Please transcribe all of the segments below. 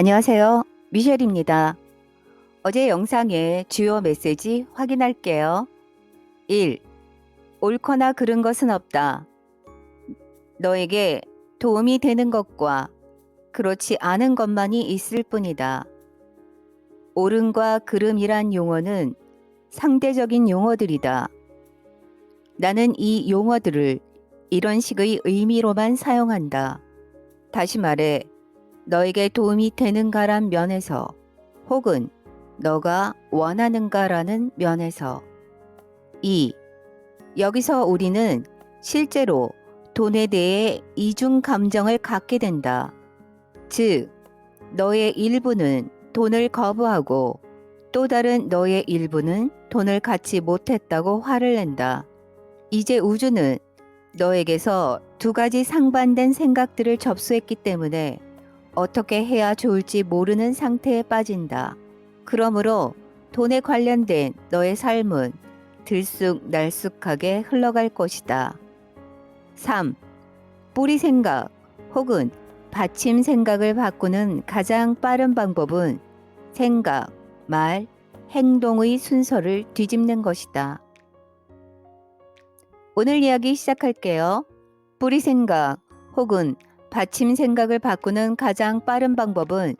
안녕하세요. 미셸입니다. 어제 영상의 주요 메시지 확인할게요. 1. 옳거나 그른 것은 없다. 너에게 도움이 되는 것과 그렇지 않은 것만이 있을 뿐이다. 옳음과 그름이란 용어는 상대적인 용어들이다. 나는 이 용어들을 이런 식의 의미로만 사용한다. 다시 말해, 너에게 도움이 되는가란 면에서 혹은 너가 원하는가라는 면에서. 2. 여기서 우리는 실제로 돈에 대해 이중 감정을 갖게 된다. 즉, 너의 일부는 돈을 거부하고 또 다른 너의 일부는 돈을 갖지 못했다고 화를 낸다. 이제 우주는 너에게서 두 가지 상반된 생각들을 접수했기 때문에 어떻게 해야 좋을지 모르는 상태에 빠진다. 그러므로 돈에 관련된 너의 삶은 들쑥날쑥하게 흘러갈 것이다. 3. 뿌리 생각 혹은 받침 생각을 바꾸는 가장 빠른 방법은 생각, 말, 행동의 순서를 뒤집는 것이다. 오늘 이야기 시작할게요. 뿌리 생각 혹은 받침 생각을 바꾸는 가장 빠른 방법은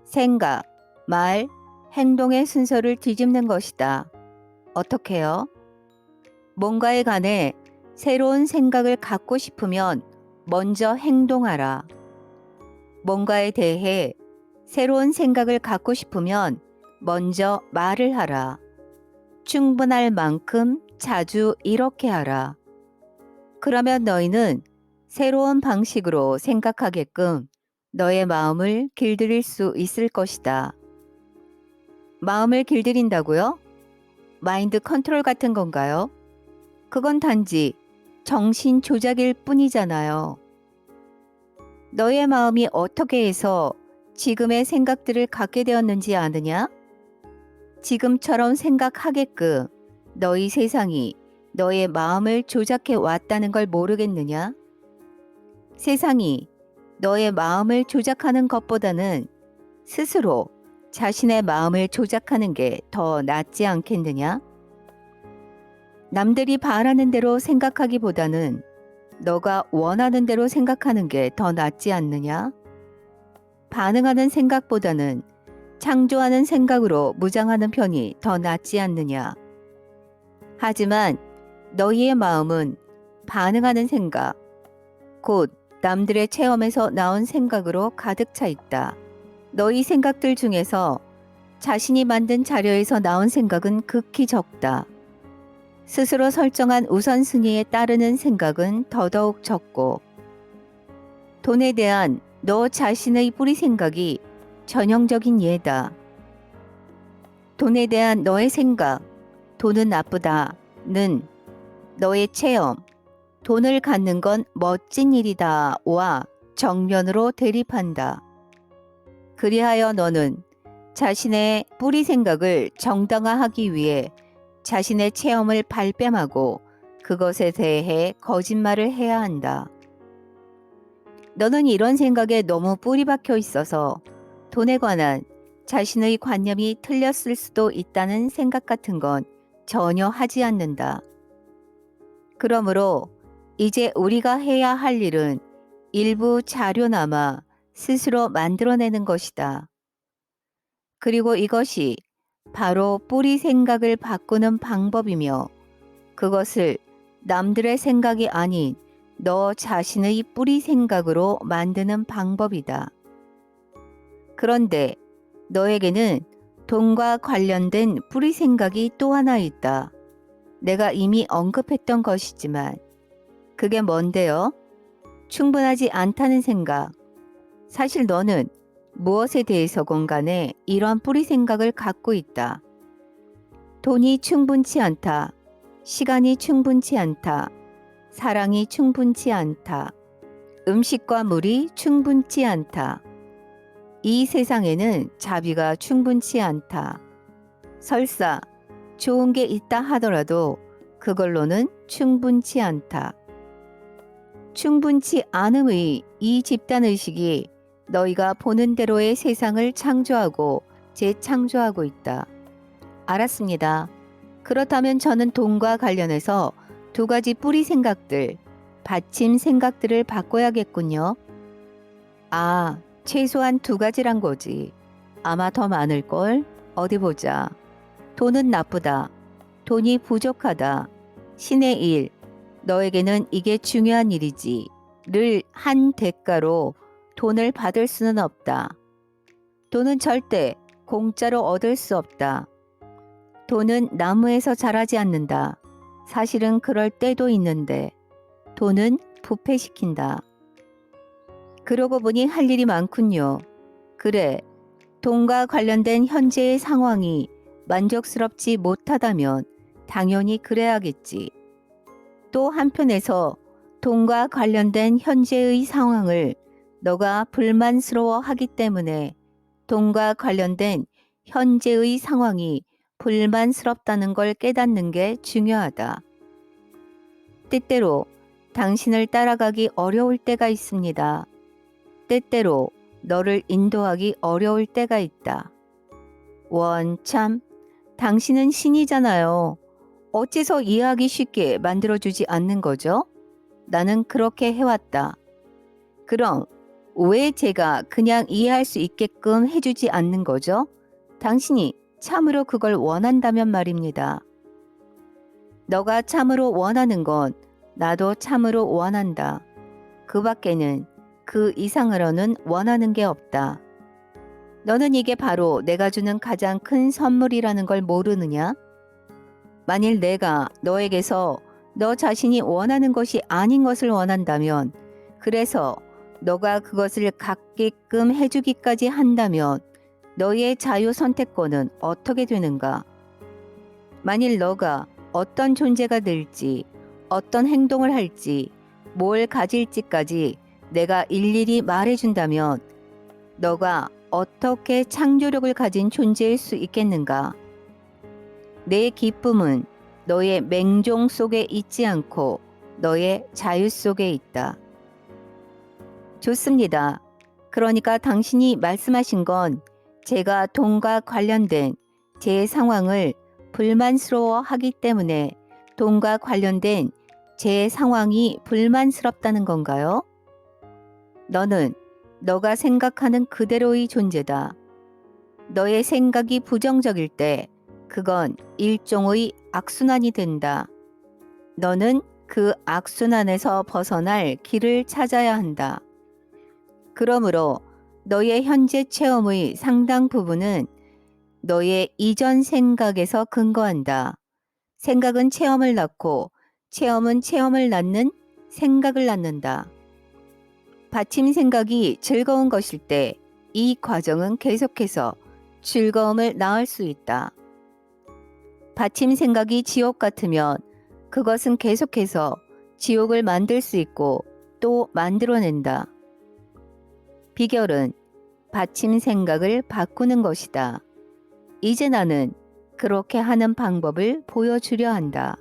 생각, 말, 행동의 순서를 뒤집는 것이다. 어떻게요? 뭔가에 관해 새로운 생각을 갖고 싶으면 먼저 행동하라. 뭔가에 대해 새로운 생각을 갖고 싶으면 먼저 말을 하라. 충분할 만큼 자주 이렇게 하라. 그러면 너희는 새로운 방식으로 생각하게끔 너의 마음을 길들일 수 있을 것이다. 마음을 길들인다고요? 마인드 컨트롤 같은 건가요? 그건 단지 정신 조작일 뿐이잖아요. 너의 마음이 어떻게 해서 지금의 생각들을 갖게 되었는지 아느냐? 지금처럼 생각하게끔 너희 세상이 너의 마음을 조작해 왔다는 걸 모르겠느냐? 세상이 너의 마음을 조작하는 것보다는 스스로 자신의 마음을 조작하는 게 더 낫지 않겠느냐? 남들이 바라는 대로 생각하기보다는 너가 원하는 대로 생각하는 게 더 낫지 않느냐? 반응하는 생각보다는 창조하는 생각으로 무장하는 편이 더 낫지 않느냐? 하지만 너희의 마음은 반응하는 생각, 곧 남들의 체험에서 나온 생각으로 가득 차 있다. 너희 생각들 중에서 자신이 만든 자료에서 나온 생각은 극히 적다. 스스로 설정한 우선순위에 따르는 생각은 더더욱 적고, 돈에 대한 너 자신의 뿌리 생각이 전형적인 예다. 돈에 대한 너의 생각, 돈은 나쁘다는 너의 체험, 돈을 갖는 건 멋진 일이다와 정면으로 대립한다. 그리하여 너는 자신의 뿌리 생각을 정당화하기 위해 자신의 체험을 발뺌하고 그것에 대해 거짓말을 해야 한다. 너는 이런 생각에 너무 뿌리 박혀 있어서 돈에 관한 자신의 관념이 틀렸을 수도 있다는 생각 같은 건 전혀 하지 않는다. 그러므로 이제 우리가 해야 할 일은 일부 자료나마 스스로 만들어내는 것이다. 그리고 이것이 바로 뿌리 생각을 바꾸는 방법이며 그것을 남들의 생각이 아닌 너 자신의 뿌리 생각으로 만드는 방법이다. 그런데 너에게는 돈과 관련된 뿌리 생각이 또 하나 있다. 내가 이미 언급했던 것이지만 그게 뭔데요? 충분하지 않다는 생각. 사실 너는 무엇에 대해서건 간에 이런 뿌리 생각을 갖고 있다. 돈이 충분치 않다. 시간이 충분치 않다. 사랑이 충분치 않다. 음식과 물이 충분치 않다. 이 세상에는 자비가 충분치 않다. 설사 좋은 게 있다 하더라도 그걸로는 충분치 않다. 충분치 않음의 이 집단의식이 너희가 보는 대로의 세상을 창조하고 재창조하고 있다. 알았습니다. 그렇다면 저는 돈과 관련해서 두 가지 뿌리 생각들, 받침 생각들을 바꿔야겠군요. 아, 최소한 두 가지란 거지. 아마 더 많을걸? 어디 보자. 돈은 나쁘다. 돈이 부족하다. 신의 일. 너에게는 이게 중요한 일이지. 를 한 대가로 돈을 받을 수는 없다. 돈은 절대 공짜로 얻을 수 없다. 돈은 나무에서 자라지 않는다. 사실은 그럴 때도 있는데 돈은 부패시킨다. 그러고 보니 할 일이 많군요. 그래, 돈과 관련된 현재의 상황이 만족스럽지 못하다면 당연히 그래야겠지. 또 한편에서 돈과 관련된 현재의 상황을 너가 불만스러워 하기 때문에 돈과 관련된 현재의 상황이 불만스럽다는 걸 깨닫는 게 중요하다. 때때로 당신을 따라가기 어려울 때가 있습니다. 때때로 너를 인도하기 어려울 때가 있다. 원참, 당신은 신이잖아요. 어째서 이해하기 쉽게 만들어주지 않는 거죠? 나는 그렇게 해왔다. 그럼 왜 제가 그냥 이해할 수 있게끔 해주지 않는 거죠? 당신이 참으로 그걸 원한다면 말입니다. 너가 참으로 원하는 건 나도 참으로 원한다. 그 밖에는 그 이상으로는 원하는 게 없다. 너는 이게 바로 내가 주는 가장 큰 선물이라는 걸 모르느냐? 만일 내가 너에게서 너 자신이 원하는 것이 아닌 것을 원한다면, 그래서 너가 그것을 갖게끔 해주기까지 한다면 너의 자유 선택권은 어떻게 되는가? 만일 너가 어떤 존재가 될지, 어떤 행동을 할지, 뭘 가질지까지 내가 일일이 말해준다면 너가 어떻게 창조력을 가진 존재일 수 있겠는가? 내 기쁨은 너의 맹종 속에 있지 않고 너의 자유 속에 있다. 좋습니다. 그러니까 당신이 말씀하신 건 제가 돈과 관련된 제 상황을 불만스러워 하기 때문에 돈과 관련된 제 상황이 불만스럽다는 건가요? 너는 너가 생각하는 그대로의 존재다. 너의 생각이 부정적일 때 그건 일종의 악순환이 된다. 너는 그 악순환에서 벗어날 길을 찾아야 한다. 그러므로 너의 현재 체험의 상당 부분은 너의 이전 생각에서 근거한다. 생각은 체험을 낳고 체험은 체험을 낳는 생각을 낳는다. 받침 생각이 즐거운 것일 때 이 과정은 계속해서 즐거움을 낳을 수 있다. 받침 생각이 지옥 같으면 그것은 계속해서 지옥을 만들 수 있고 또 만들어낸다. 비결은 받침 생각을 바꾸는 것이다. 이제 나는 그렇게 하는 방법을 보여주려 한다.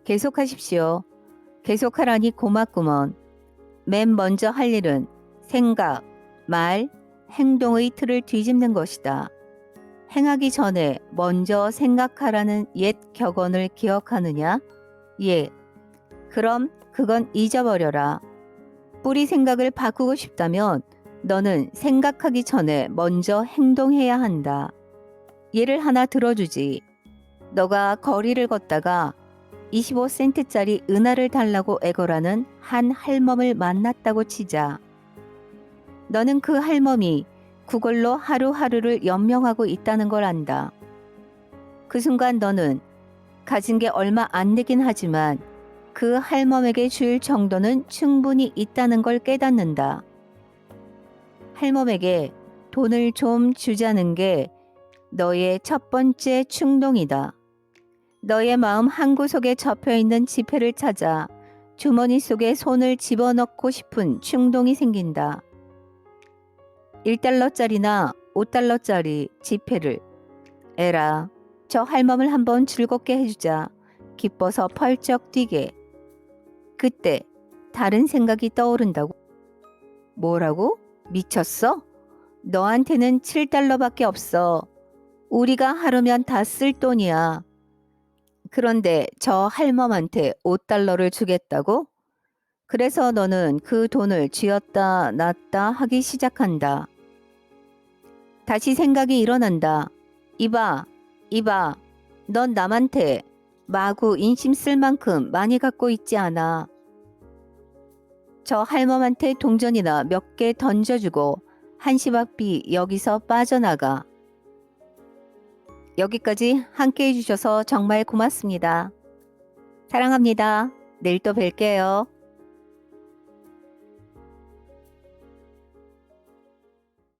계속하십시오. 계속하라니 고맙구먼. 맨 먼저 할 일은 생각, 말, 행동의 틀을 뒤집는 것이다. 행하기 전에 먼저 생각하라는 옛 격언을 기억하느냐? 예. 그럼 그건 잊어버려라. 뿌리 생각을 바꾸고 싶다면 너는 생각하기 전에 먼저 행동해야 한다. 예를 하나 들어주지. 너가 거리를 걷다가 25센트짜리 은하를 달라고 애걸하는 한 할멈을 만났다고 치자. 너는 그 할멈이 그걸로 하루하루를 연명하고 있다는 걸 안다. 그 순간 너는 가진 게 얼마 안 되긴 하지만 그 할멈에게 줄 정도는 충분히 있다는 걸 깨닫는다. 할멈에게 돈을 좀 주자는 게 너의 첫 번째 충동이다. 너의 마음 한구석에 접혀있는 지폐를 찾아 주머니 속에 손을 집어넣고 싶은 충동이 생긴다. 1달러짜리나 5달러짜리 지폐를 에라, 저 할멈을 한번 즐겁게 해주자. 기뻐서 펄쩍 뛰게. 그때 다른 생각이 떠오른다고. 뭐라고? 미쳤어? 너한테는 7달러밖에 없어. 우리가 하루면 다 쓸 돈이야. 그런데 저 할멈한테 5달러를 주겠다고? 그래서 너는 그 돈을 쥐었다 놨다 하기 시작한다. 다시 생각이 일어난다. 이봐, 이봐. 넌 남한테 마구 인심 쓸 만큼 많이 갖고 있지 않아. 저 할멈한테 동전이나 몇 개 던져주고 한시바삐 여기서 빠져나가. 여기까지 함께 해주셔서 정말 고맙습니다. 사랑합니다. 내일 또 뵐게요.